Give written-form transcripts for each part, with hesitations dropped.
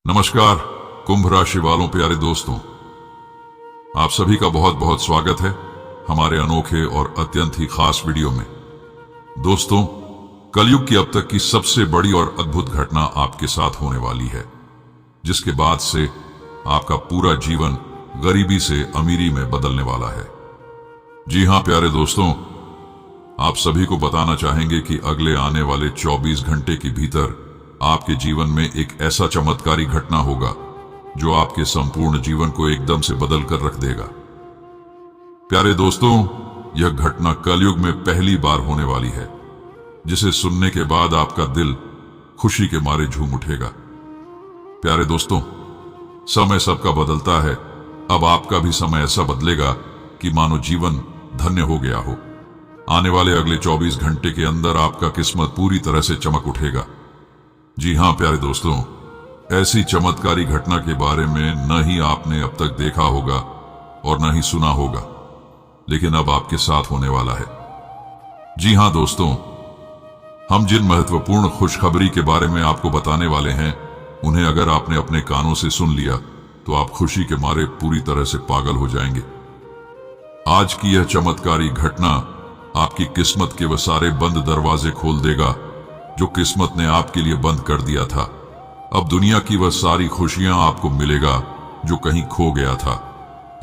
नमस्कार कुंभ राशि वालों, प्यारे दोस्तों, आप सभी का बहुत बहुत स्वागत है हमारे अनोखे और अत्यंत ही खास वीडियो में। दोस्तों, कलयुग की अब तक की सबसे बड़ी और अद्भुत घटना आपके साथ होने वाली है, जिसके बाद से आपका पूरा जीवन गरीबी से अमीरी में बदलने वाला है। जी हां प्यारे दोस्तों, आप सभी को बताना चाहेंगे कि अगले आने वाले 24 घंटे के भीतर आपके जीवन में एक ऐसा चमत्कारी घटना होगा जो आपके संपूर्ण जीवन को एकदम से बदल कर रख देगा। प्यारे दोस्तों, यह घटना कलयुग में पहली बार होने वाली है, जिसे सुनने के बाद आपका दिल खुशी के मारे झूम उठेगा। प्यारे दोस्तों, समय सबका बदलता है, अब आपका भी समय ऐसा बदलेगा कि मानो जीवन धन्य हो गया हो। आने वाले अगले 24 घंटे के अंदर आपका किस्मत पूरी तरह से चमक उठेगा। जी हां प्यारे दोस्तों, ऐसी चमत्कारी घटना के बारे में न ही आपने अब तक देखा होगा और न ही सुना होगा, लेकिन अब आपके साथ होने वाला है। जी हां दोस्तों, हम जिन महत्वपूर्ण खुशखबरी के बारे में आपको बताने वाले हैं, उन्हें अगर आपने अपने कानों से सुन लिया तो आप खुशी के मारे पूरी तरह से पागल हो जाएंगे। आज की यह चमत्कारी घटना आपकी किस्मत के वह सारे बंद दरवाजे खोल देगा जो किस्मत ने आपके लिए बंद कर दिया था। अब दुनिया की वह सारी खुशियां आपको मिलेगा जो कहीं खो गया था।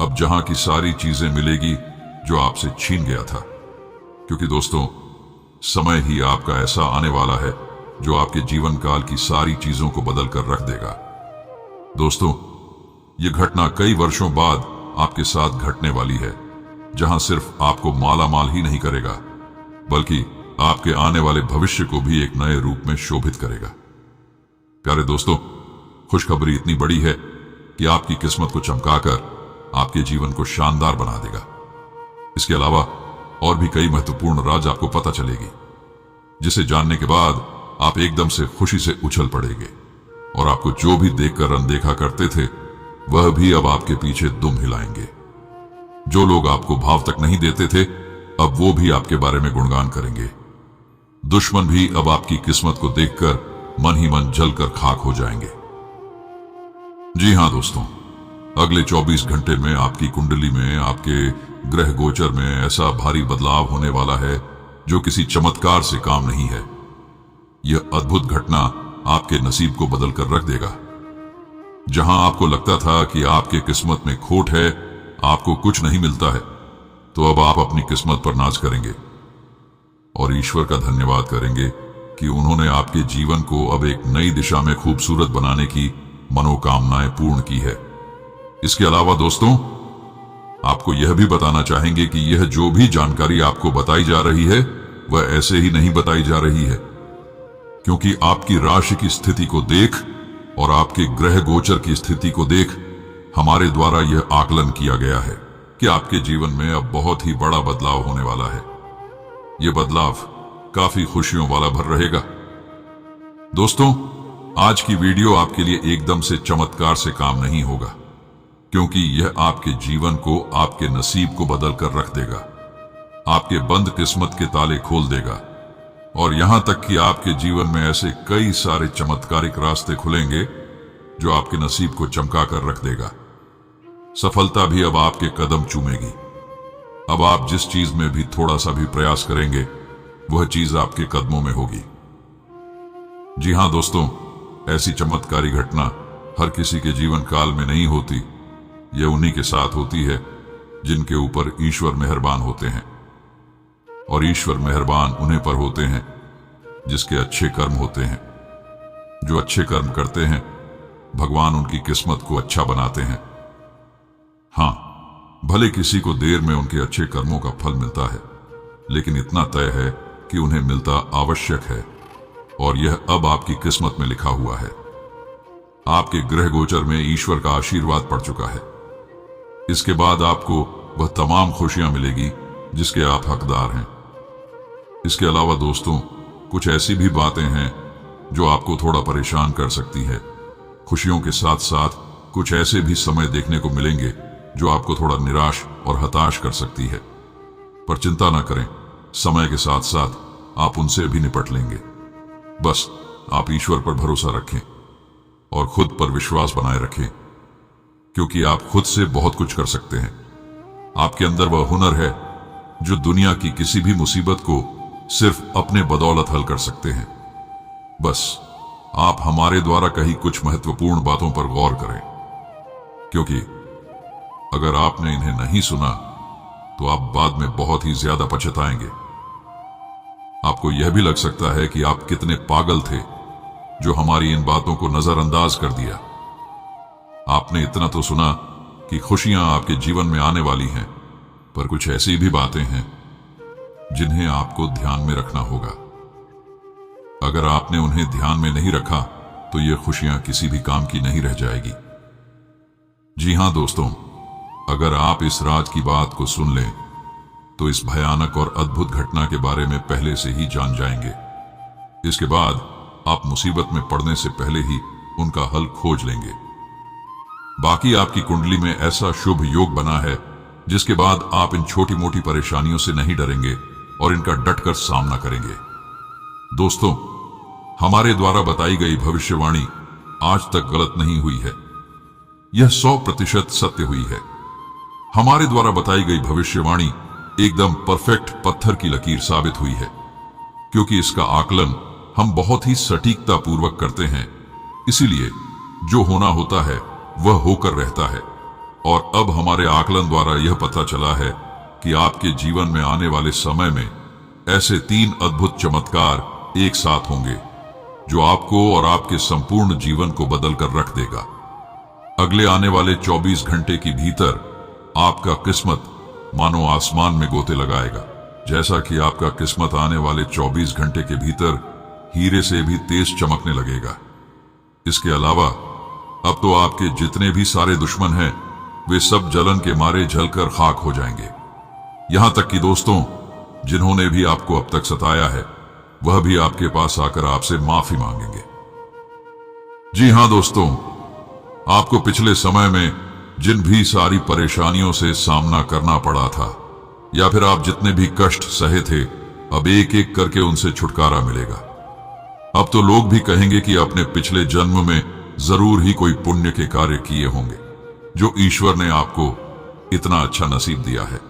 अब जहां की सारी चीजें मिलेगी जो आपसे छीन गया था, क्योंकि दोस्तों, समय ही आपका ऐसा आने वाला है जो आपके जीवन काल की सारी चीजों को बदल कर रख देगा। दोस्तों, यह घटना कई वर्षों बाद आपके साथ घटने वाली है, जहां सिर्फ आपको माला माल ही नहीं करेगा, बल्कि आपके आने वाले भविष्य को भी एक नए रूप में शोभित करेगा। प्यारे दोस्तों, खुशखबरी इतनी बड़ी है कि आपकी किस्मत को चमकाकर आपके जीवन को शानदार बना देगा। इसके अलावा और भी कई महत्वपूर्ण राज आपको पता चलेगी, जिसे जानने के बाद आप एकदम से खुशी से उछल पड़ेंगे और आपको जो भी देखकर अनदेखा करते थे वह भी अब आपके पीछे दुम हिलाएंगे। जो लोग आपको भाव तक नहीं देते थे, अब वो भी आपके बारे में गुणगान करेंगे। दुश्मन भी अब आपकी किस्मत को देखकर मन ही मन जलकर खाक हो जाएंगे। जी हां दोस्तों, अगले 24 घंटे में आपकी कुंडली में, आपके ग्रह गोचर में ऐसा भारी बदलाव होने वाला है जो किसी चमत्कार से काम नहीं है। यह अद्भुत घटना आपके नसीब को बदल कर रख देगा। जहां आपको लगता था कि आपके किस्मत में खोट है, आपको कुछ नहीं मिलता है, तो अब आप अपनी किस्मत पर नाज करेंगे और ईश्वर का धन्यवाद करेंगे कि उन्होंने आपके जीवन को अब एक नई दिशा में खूबसूरत बनाने की मनोकामनाएं पूर्ण की है। इसके अलावा दोस्तों, आपको यह भी बताना चाहेंगे कि यह जो भी जानकारी आपको बताई जा रही है वह ऐसे ही नहीं बताई जा रही है, क्योंकि आपकी राशि की स्थिति को देख और आपके ग्रह गोचर की स्थिति को देख हमारे द्वारा यह आकलन किया गया है कि आपके जीवन में अब बहुत ही बड़ा बदलाव होने वाला है। यह बदलाव काफी खुशियों वाला भर रहेगा। दोस्तों, आज की वीडियो आपके लिए एकदम से चमत्कार से काम नहीं होगा, क्योंकि यह आपके जीवन को, आपके नसीब को बदल कर रख देगा, आपके बंद किस्मत के ताले खोल देगा और यहां तक कि आपके जीवन में ऐसे कई सारे चमत्कारिक रास्ते खुलेंगे जो आपके नसीब को चमका कर रख देगा। सफलता भी अब आपके कदम चूमेगी। अब आप जिस चीज में भी थोड़ा सा भी प्रयास करेंगे वह चीज आपके कदमों में होगी। जी हां दोस्तों, ऐसी चमत्कारी घटना हर किसी के जीवन काल में नहीं होती। यह उन्हीं के साथ होती है जिनके ऊपर ईश्वर मेहरबान होते हैं, और ईश्वर मेहरबान उन्हीं पर होते हैं जिसके अच्छे कर्म होते हैं। जो अच्छे कर्म करते हैं, भगवान उनकी किस्मत को अच्छा बनाते हैं। हां, भले किसी को देर में उनके अच्छे कर्मों का फल मिलता है, लेकिन इतना तय है कि उन्हें मिलता आवश्यक है, और यह अब आपकी किस्मत में लिखा हुआ है। आपके ग्रह गोचर में ईश्वर का आशीर्वाद पड़ चुका है। इसके बाद आपको वह तमाम खुशियां मिलेगी जिसके आप हकदार हैं। इसके अलावा दोस्तों, कुछ ऐसी भी बातें हैं जो आपको थोड़ा परेशान कर सकती है। खुशियों के साथ साथ कुछ ऐसे भी समय देखने को मिलेंगे जो आपको थोड़ा निराश और हताश कर सकती है, पर चिंता ना करें, समय के साथ साथ आप उनसे भी निपट लेंगे। बस आप ईश्वर पर भरोसा रखें। और खुद पर विश्वास बनाए रखें, क्योंकि आप खुद से बहुत कुछ कर सकते हैं। आपके अंदर वह हुनर है जो दुनिया की किसी भी मुसीबत को सिर्फ अपने बदौलत हल कर सकते हैं। बस आप हमारे द्वारा कही कुछ महत्वपूर्ण बातों पर गौर करें, क्योंकि अगर आपने इन्हें नहीं सुना तो आप बाद में बहुत ही ज्यादा पछताएंगे। आपको यह भी लग सकता है कि आप कितने पागल थे जो हमारी इन बातों को नजरअंदाज कर दिया। आपने इतना तो सुना कि खुशियां आपके जीवन में आने वाली हैं, पर कुछ ऐसी भी बातें हैं जिन्हें आपको ध्यान में रखना होगा। अगर आपने उन्हें ध्यान में नहीं रखा तो ये खुशियां किसी भी काम की नहीं रह जाएगी। जी हां दोस्तों, अगर आप इस राज की बात को सुन लें तो इस भयानक और अद्भुत घटना के बारे में पहले से ही जान जाएंगे। इसके बाद आप मुसीबत में पड़ने से पहले ही उनका हल खोज लेंगे। बाकी आपकी कुंडली में ऐसा शुभ योग बना है जिसके बाद आप इन छोटी मोटी परेशानियों से नहीं डरेंगे और इनका डटकर सामना करेंगे। दोस्तों, हमारे द्वारा बताई गई भविष्यवाणी आज तक गलत नहीं हुई है, यह 100% सत्य हुई है। हमारे द्वारा बताई गई भविष्यवाणी एकदम परफेक्ट पत्थर की लकीर साबित हुई है, क्योंकि इसका आकलन हम बहुत ही सटीकता पूर्वक करते हैं। इसीलिए जो होना होता है वह होकर रहता है। और अब हमारे आकलन द्वारा यह पता चला है कि आपके जीवन में आने वाले समय में ऐसे 3 अद्भुत चमत्कार एक साथ होंगे जो आपको और आपके संपूर्ण जीवन को बदल कर रख देगा। अगले आने वाले 24 घंटे के भीतर आपका किस्मत मानो आसमान में गोते लगाएगा, जैसा कि आपका किस्मत आने वाले 24 घंटे के भीतर हीरे से भी तेज चमकने लगेगा। इसके अलावा अब तो आपके जितने भी सारे दुश्मन हैं वे सब जलन के मारे जलकर खाक हो जाएंगे। यहां तक कि दोस्तों, जिन्होंने भी आपको अब तक सताया है वह भी आपके पास आकर आपसे माफी मांगेंगे। जी हां दोस्तों, आपको पिछले समय में जिन भी सारी परेशानियों से सामना करना पड़ा था या फिर आप जितने भी कष्ट सहे थे, अब एक एक करके उनसे छुटकारा मिलेगा। अब तो लोग भी कहेंगे कि अपने पिछले जन्म में जरूर ही कोई पुण्य के कार्य किए होंगे जो ईश्वर ने आपको इतना अच्छा नसीब दिया है।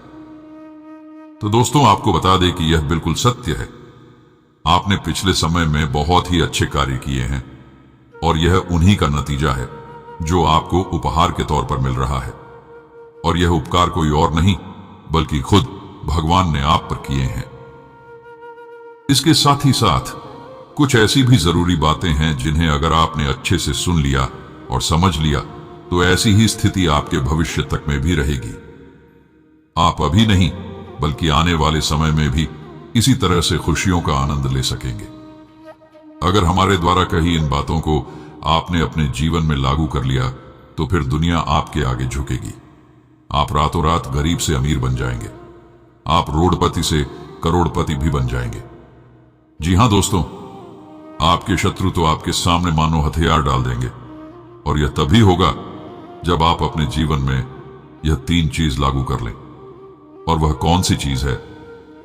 तो दोस्तों, आपको बता दें कि यह बिल्कुल सत्य है। आपने पिछले समय में बहुत ही अच्छे कार्य किए हैं और यह उन्हीं का नतीजा है जो आपको उपहार के तौर पर मिल रहा है। और यह उपकार कोई और नहीं बल्कि खुद भगवान ने आप पर किए हैं। इसके साथ ही साथ कुछ ऐसी भी जरूरी बातें हैं जिन्हें अगर आपने अच्छे से सुन लिया और समझ लिया तो ऐसी ही स्थिति आपके भविष्य तक में भी रहेगी। आप अभी नहीं बल्कि आने वाले समय में भी इसी तरह से खुशियों का आनंद ले सकेंगे। अगर हमारे द्वारा कही इन बातों को आपने अपने जीवन में लागू कर लिया तो फिर दुनिया आपके आगे झुकेगी। आप रातों रात गरीब से अमीर बन जाएंगे। आप रोडपति से करोड़पति भी बन जाएंगे। जी हां दोस्तों, आपके शत्रु तो आपके सामने मानो हथियार डाल देंगे और यह तभी होगा जब आप अपने जीवन में यह 3 चीज लागू कर लें। और वह कौन सी चीज है,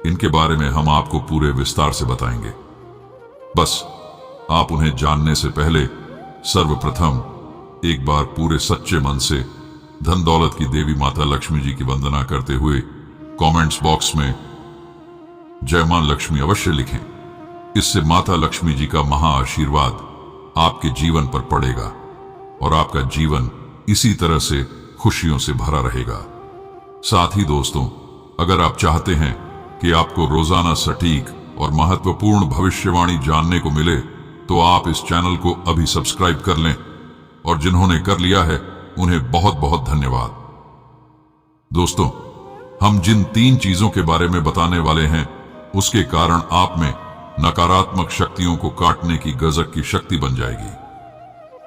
इनके बारे में हम आपको पूरे विस्तार से बताएंगे। बस आप उन्हें जानने से पहले सर्वप्रथम एक बार पूरे सच्चे मन से धन दौलत की देवी माता लक्ष्मी जी की वंदना करते हुए कमेंट्स बॉक्स में जय मां लक्ष्मी अवश्य लिखें। इससे माता लक्ष्मी जी का महा आशीर्वाद आपके जीवन पर पड़ेगा और आपका जीवन इसी तरह से खुशियों से भरा रहेगा। साथ ही दोस्तों, अगर आप चाहते हैं कि आपको रोजाना सटीक और महत्वपूर्ण भविष्यवाणी जानने को मिले तो आप इस चैनल को अभी सब्सक्राइब कर लें और जिन्होंने कर लिया है उन्हें बहुत बहुत धन्यवाद। दोस्तों, हम जिन 3 चीजों के बारे में बताने वाले हैं उसके कारण आप में नकारात्मक शक्तियों को काटने की गजब की शक्ति बन जाएगी।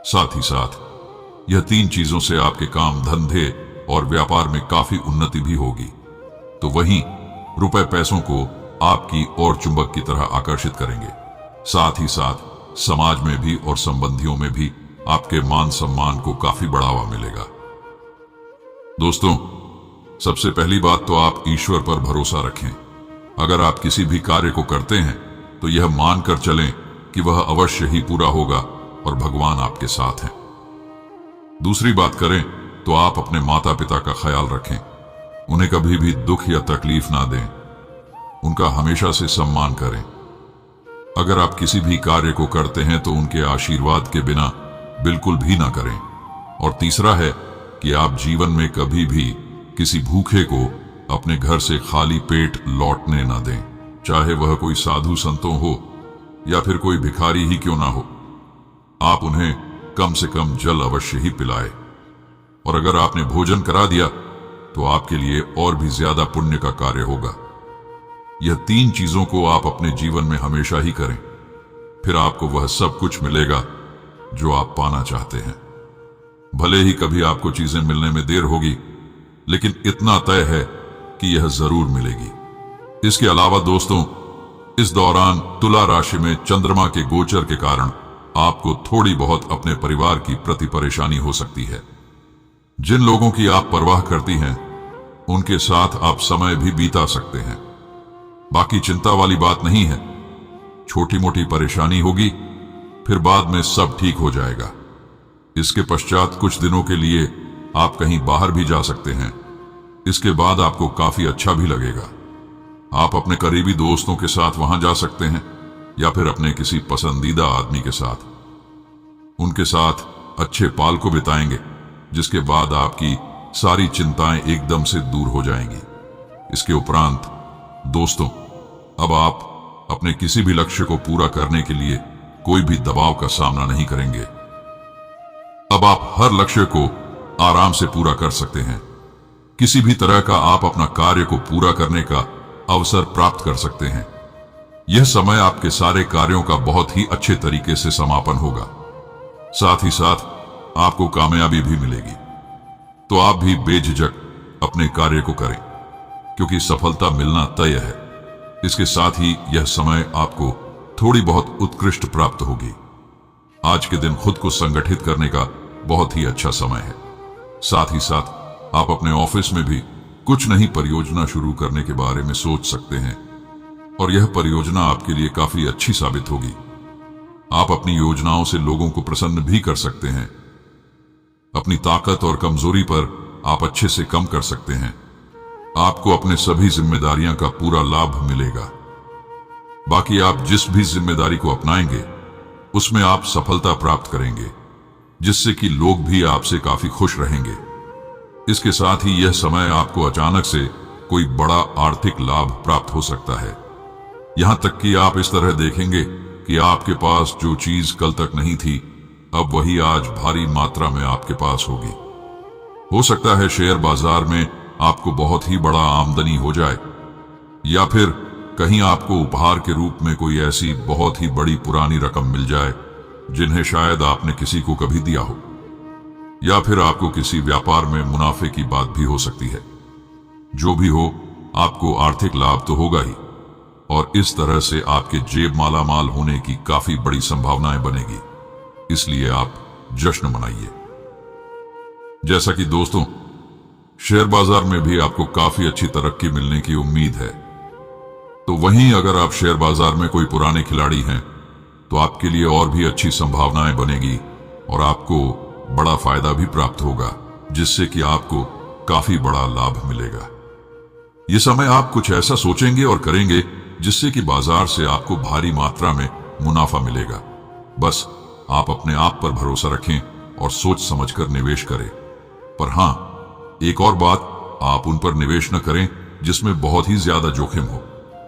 साथ ही साथ यह 3 चीजों से आपके काम धंधे और व्यापार में काफी उन्नति भी होगी। तो वहीं रुपए पैसों को आपकी ओर चुंबक की तरह आकर्षित करेंगे। साथ ही साथ समाज में भी और संबंधियों में भी आपके मान सम्मान को काफी बढ़ावा मिलेगा। दोस्तों, सबसे पहली बात तो आप ईश्वर पर भरोसा रखें। अगर आप किसी भी कार्य को करते हैं तो यह मानकर चलें कि वह अवश्य ही पूरा होगा और भगवान आपके साथ हैं। दूसरी बात करें तो आप अपने माता पिता का ख्याल रखें। उन्हें कभी भी दुख या तकलीफ ना दें। उनका हमेशा से सम्मान करें। अगर आप किसी भी कार्य को करते हैं तो उनके आशीर्वाद के बिना बिल्कुल भी ना करें। और तीसरा है कि आप जीवन में कभी भी किसी भूखे को अपने घर से खाली पेट लौटने ना दें, चाहे वह कोई साधु संतों हो या फिर कोई भिखारी ही क्यों ना हो। आप उन्हें कम से कम जल अवश्य ही पिलाए। और अगर आपने भोजन करा दिया तो आपके लिए और भी ज्यादा पुण्य का कार्य होगा। यह 3 चीजों को आप अपने जीवन में हमेशा ही करें, फिर आपको वह सब कुछ मिलेगा जो आप पाना चाहते हैं। भले ही कभी आपको चीजें मिलने में देर होगी, लेकिन इतना तय है कि यह जरूर मिलेगी। इसके अलावा दोस्तों, इस दौरान तुला राशि में चंद्रमा के गोचर के कारण आपको थोड़ी बहुत अपने परिवार की प्रति परेशानी हो सकती है। जिन लोगों की आप परवाह करती हैं, उनके साथ आप समय भी बिता सकते हैं। बाकी चिंता वाली बात नहीं है। छोटी मोटी परेशानी होगी, फिर बाद में सब ठीक हो जाएगा। इसके पश्चात कुछ दिनों के लिए आप कहीं बाहर भी जा सकते हैं। इसके बाद आपको काफी अच्छा भी लगेगा। आप अपने करीबी दोस्तों के साथ वहां जा सकते हैं या फिर अपने किसी पसंदीदा आदमी के साथ। उनके साथ अच्छे पाल को बिताएंगे, जिसके बाद आपकी सारी चिंताएं एकदम से दूर हो जाएंगी। इसके उपरांत दोस्तों, अब आप अपने किसी भी लक्ष्य को पूरा करने के लिए कोई भी दबाव का सामना नहीं करेंगे। अब आप हर लक्ष्य को आराम से पूरा कर सकते हैं। किसी भी तरह का आप अपना कार्य को पूरा करने का अवसर प्राप्त कर सकते हैं। यह समय आपके सारे कार्यों का बहुत ही अच्छे तरीके से समापन होगा। साथ ही साथ आपको कामयाबी भी मिलेगी। तो आप भी बेझिझक अपने कार्य को करें, क्योंकि सफलता मिलना तय है। इसके साथ ही यह समय आपको थोड़ी बहुत उत्कृष्ट प्राप्त होगी। आज के दिन खुद को संगठित करने का बहुत ही अच्छा समय है। साथ ही साथ आप अपने ऑफिस में भी कुछ नई परियोजना शुरू करने के बारे में सोच सकते हैं और यह परियोजना आपके लिए काफी अच्छी साबित होगी। आप अपनी योजनाओं से लोगों को प्रसन्न भी कर सकते हैं। अपनी ताकत और कमजोरी पर आप अच्छे से कम कर सकते हैं। आपको अपने सभी जिम्मेदारियां का पूरा लाभ मिलेगा। बाकी आप जिस भी जिम्मेदारी को अपनाएंगे उसमें आप सफलता प्राप्त करेंगे, जिससे कि लोग भी आपसे काफी खुश रहेंगे। इसके साथ ही यह समय आपको अचानक से कोई बड़ा आर्थिक लाभ प्राप्त हो सकता है। यहां तक कि आप इस तरह देखेंगे कि आपके पास जो चीज कल तक नहीं थी, अब वही आज भारी मात्रा में आपके पास होगी। हो सकता है शेयर बाजार में आपको बहुत ही बड़ा आमदनी हो जाए, या फिर कहीं आपको उपहार के रूप में कोई ऐसी बहुत ही बड़ी पुरानी रकम मिल जाए जिन्हें शायद आपने किसी को कभी दिया हो, या फिर आपको किसी व्यापार में मुनाफे की बात भी हो सकती है। जो भी हो, आपको आर्थिक लाभ तो होगा ही, और इस तरह से आपके जेब मालामाल होने की काफी बड़ी संभावनाएं बनेगी। इसलिए आप जश्न मनाइए। जैसा कि दोस्तों, शेयर बाजार में भी आपको काफी अच्छी तरक्की मिलने की उम्मीद है। तो वहीं अगर आप शेयर बाजार में कोई पुराने खिलाड़ी हैं तो आपके लिए और भी अच्छी संभावनाएं बनेगी और आपको बड़ा फायदा भी प्राप्त होगा, जिससे कि आपको काफी बड़ा लाभ मिलेगा। यह समय आप कुछ ऐसा सोचेंगे और करेंगे जिससे कि बाजार से आपको भारी मात्रा में मुनाफा मिलेगा। बस आप अपने आप पर भरोसा रखें और सोच समझकर निवेश करें। पर हां, एक और बात, आप उन पर निवेश न करें जिसमें बहुत ही ज्यादा जोखिम हो।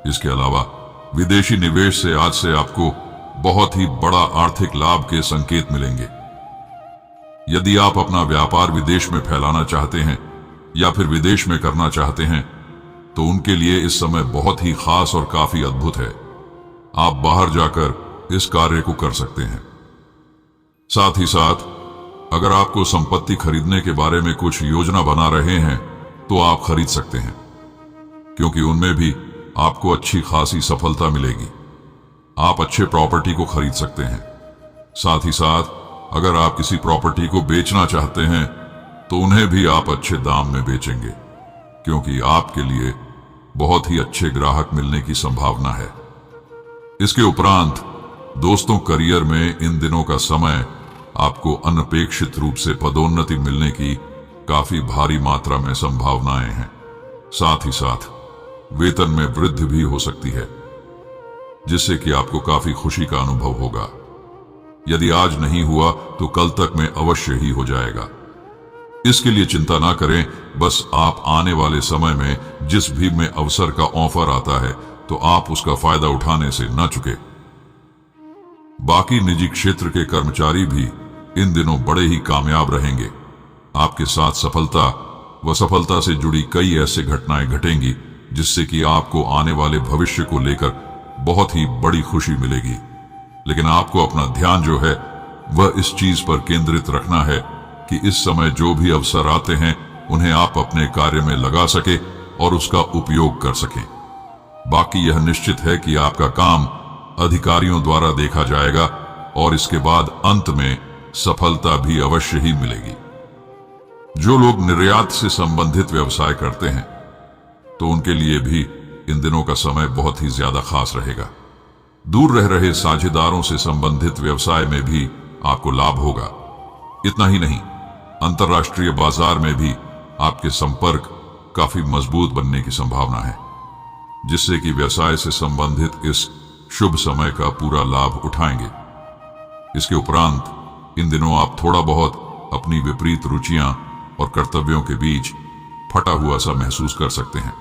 इसके अलावा विदेशी निवेश से आज से आपको बहुत ही बड़ा आर्थिक लाभ के संकेत मिलेंगे। यदि आप अपना व्यापार विदेश में फैलाना चाहते हैं या फिर विदेश में करना चाहते हैं तो उनके लिए इस समय बहुत ही खास और काफी अद्भुत है। आप बाहर जाकर इस कार्य को कर सकते हैं। साथ ही साथ अगर आपको संपत्ति खरीदने के बारे में कुछ योजना बना रहे हैं तो आप खरीद सकते हैं, क्योंकि उनमें भी आपको अच्छी खासी सफलता मिलेगी। आप अच्छे प्रॉपर्टी को खरीद सकते हैं। साथ ही साथ अगर आप किसी प्रॉपर्टी को बेचना चाहते हैं तो उन्हें भी आप अच्छे दाम में बेचेंगे, क्योंकि आपके लिए बहुत ही अच्छे ग्राहक मिलने की संभावना है। इसके उपरांत दोस्तों, करियर में इन दिनों का समय आपको अनपेक्षित रूप से पदोन्नति मिलने की काफी भारी मात्रा में संभावनाएं हैं। साथ ही साथ वेतन में वृद्धि भी हो सकती है, जिससे कि आपको काफी खुशी का अनुभव होगा। यदि आज नहीं हुआ तो कल तक में अवश्य ही हो जाएगा। इसके लिए चिंता ना करें, बस आप आने वाले समय में जिस भी में अवसर का ऑफर आता है तो आप उसका फायदा उठाने से न चुके। बाकी निजी क्षेत्र के कर्मचारी भी इन दिनों बड़े ही कामयाब रहेंगे। आपके साथ सफलता व सफलता से जुड़ी कई ऐसे घटनाएं घटेंगी जिससे कि आपको आने वाले भविष्य को लेकर बहुत ही बड़ी खुशी मिलेगी। लेकिन आपको अपना ध्यान जो है वह इस चीज पर केंद्रित रखना है कि इस समय जो भी अवसर आते हैं उन्हें आप अपने कार्य में लगा सके और उसका उपयोग कर सकें। बाकी यह निश्चित है कि आपका काम अधिकारियों द्वारा देखा जाएगा और इसके बाद अंत में सफलता भी अवश्य ही मिलेगी। जो लोग निर्यात से संबंधित व्यवसाय करते हैं तो उनके लिए भी इन दिनों का समय बहुत ही ज्यादा खास रहेगा। दूर रह रहे साझेदारों से संबंधित व्यवसाय में भी आपको लाभ होगा। इतना ही नहीं, अंतर्राष्ट्रीय बाजार में भी आपके संपर्क काफी मजबूत बनने की संभावना है, जिससे कि व्यवसाय से संबंधित इस शुभ समय का पूरा लाभ उठाएंगे। इसके उपरांत इन दिनों आप थोड़ा बहुत अपनी विपरीत रुचियां और कर्तव्यों के बीच फटा हुआ सा महसूस कर सकते हैं।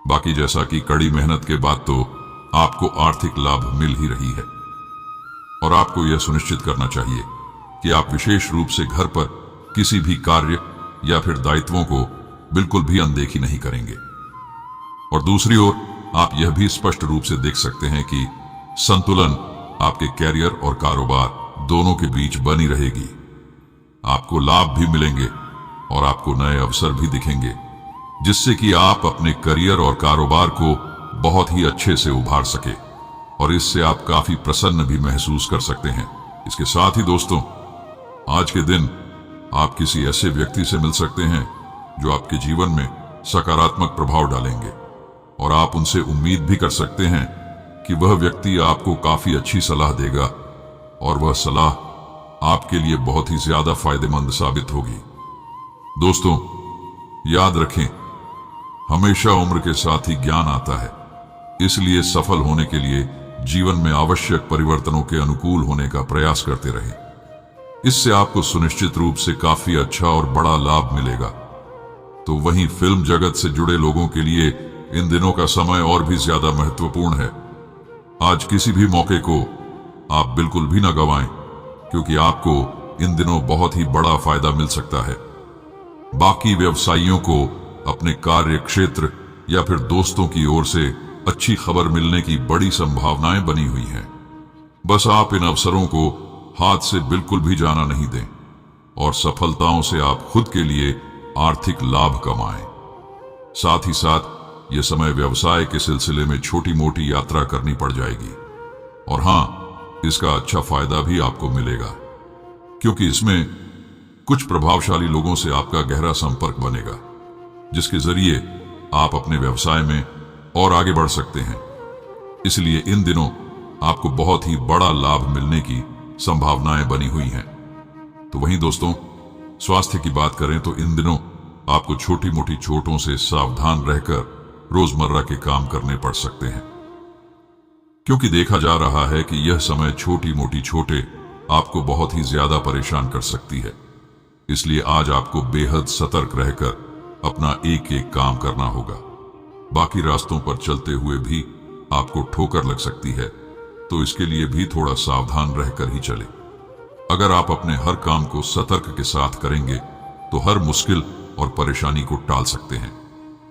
बाकी जैसा कि कड़ी मेहनत के बाद तो आपको आर्थिक लाभ मिल ही रही है और आपको यह सुनिश्चित करना चाहिए कि आप विशेष रूप से घर पर किसी भी कार्य या फिर दायित्वों को बिल्कुल भी अनदेखी नहीं करेंगे। और दूसरी ओर आप यह भी स्पष्ट रूप से देख सकते हैं कि संतुलन आपके कैरियर और कारोबार दोनों के बीच बनी रहेगी। आपको लाभ भी मिलेंगे और आपको नए अवसर भी दिखेंगे, जिससे कि आप अपने करियर और कारोबार को बहुत ही अच्छे से उभार सके और इससे आप काफी प्रसन्न भी महसूस कर सकते हैं। इसके साथ ही दोस्तों, आज के दिन आप किसी ऐसे व्यक्ति से मिल सकते हैं जो आपके जीवन में सकारात्मक प्रभाव डालेंगे और आप उनसे उम्मीद भी कर सकते हैं कि वह व्यक्ति आपको काफी अच्छी सलाह देगा और वह सलाह आपके लिए बहुत ही ज्यादा फायदेमंद साबित होगी। दोस्तों, याद रखें, हमेशा उम्र के साथ ही ज्ञान आता है, इसलिए सफल होने के लिए जीवन में आवश्यक परिवर्तनों के अनुकूल होने का प्रयास करते रहें। इससे आपको सुनिश्चित रूप से काफी अच्छा और बड़ा लाभ मिलेगा। तो वहीं फिल्म जगत से जुड़े लोगों के लिए इन दिनों का समय और भी ज्यादा महत्वपूर्ण है। आज किसी भी मौके को आप बिल्कुल भी न गंवाएं, क्योंकि आपको इन दिनों बहुत ही बड़ा फायदा मिल सकता है। बाकी व्यवसायियों को अपने कार्य क्षेत्र या फिर दोस्तों की ओर से अच्छी खबर मिलने की बड़ी संभावनाएं बनी हुई हैं। बस आप इन अवसरों को हाथ से बिल्कुल भी जाना नहीं दें और सफलताओं से आप खुद के लिए आर्थिक लाभ कमाएं। साथ ही साथ यह समय व्यवसाय के सिलसिले में छोटी मोटी यात्रा करनी पड़ जाएगी और हां, इसका अच्छा फायदा भी आपको मिलेगा, क्योंकि इसमें कुछ प्रभावशाली लोगों से आपका गहरा संपर्क बनेगा, जिसके जरिए आप अपने व्यवसाय में और आगे बढ़ सकते हैं। इसलिए इन दिनों आपको बहुत ही बड़ा लाभ मिलने की संभावनाएं बनी हुई हैं। तो वहीं दोस्तों, स्वास्थ्य की बात करें तो इन दिनों आपको छोटी मोटी चोटों से सावधान रहकर रोजमर्रा के काम करने पड़ सकते हैं, क्योंकि देखा जा रहा है कि यह समय छोटी मोटी चोटें आपको बहुत ही ज्यादा परेशान कर सकती है। इसलिए आज आपको बेहद सतर्क रहकर अपना एक एक काम करना होगा। बाकी रास्तों पर चलते हुए भी आपको ठोकर लग सकती है, तो इसके लिए भी थोड़ा सावधान रहकर ही चले। अगर आप अपने हर काम को सतर्क के साथ करेंगे तो हर मुश्किल और परेशानी को टाल सकते हैं।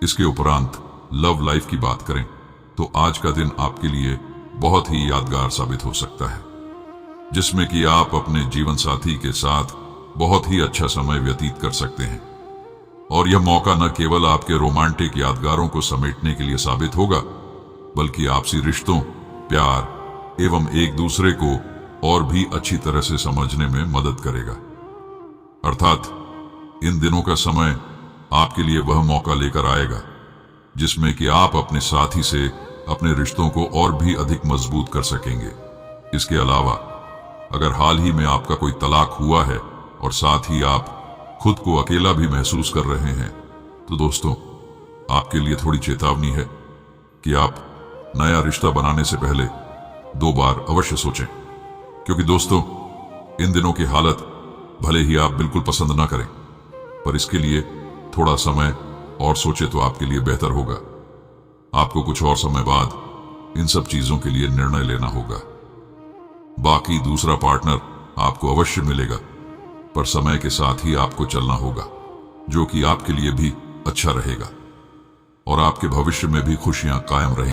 इसके उपरांत लव लाइफ की बात करें तो आज का दिन आपके लिए बहुत ही यादगार साबित हो सकता है, जिसमें कि आप अपने जीवन साथी के साथ बहुत ही अच्छा समय व्यतीत कर सकते हैं। और यह मौका न केवल आपके रोमांटिक यादगारों को समेटने के लिए साबित होगा, बल्कि आपसी रिश्तों, प्यार एवं एक दूसरे को और भी अच्छी तरह से समझने में मदद करेगा। अर्थात इन दिनों का समय आपके लिए वह मौका लेकर आएगा जिसमें कि आप अपने साथी से अपने रिश्तों को और भी अधिक मजबूत कर सकेंगे। इसके अलावा अगर हाल ही में आपका कोई तलाक हुआ है और साथ ही आप खुद को अकेला भी महसूस कर रहे हैं, तो दोस्तों आपके लिए थोड़ी चेतावनी है कि आप नया रिश्ता बनाने से पहले 2 बार अवश्य सोचें। क्योंकि दोस्तों इन दिनों की हालत भले ही आप बिल्कुल पसंद ना करें, पर इसके लिए थोड़ा समय और सोचे तो आपके लिए बेहतर होगा। आपको कुछ और समय बाद इन सब चीजों के लिए निर्णय लेना होगा। बाकी दूसरा पार्टनर आपको अवश्य मिलेगा, पर समय के साथ ही आपको चलना होगा, जो कि आपके लिए भी अच्छा रहेगा और आपके भविष्य में भी खुशियां कायम रहेंगी।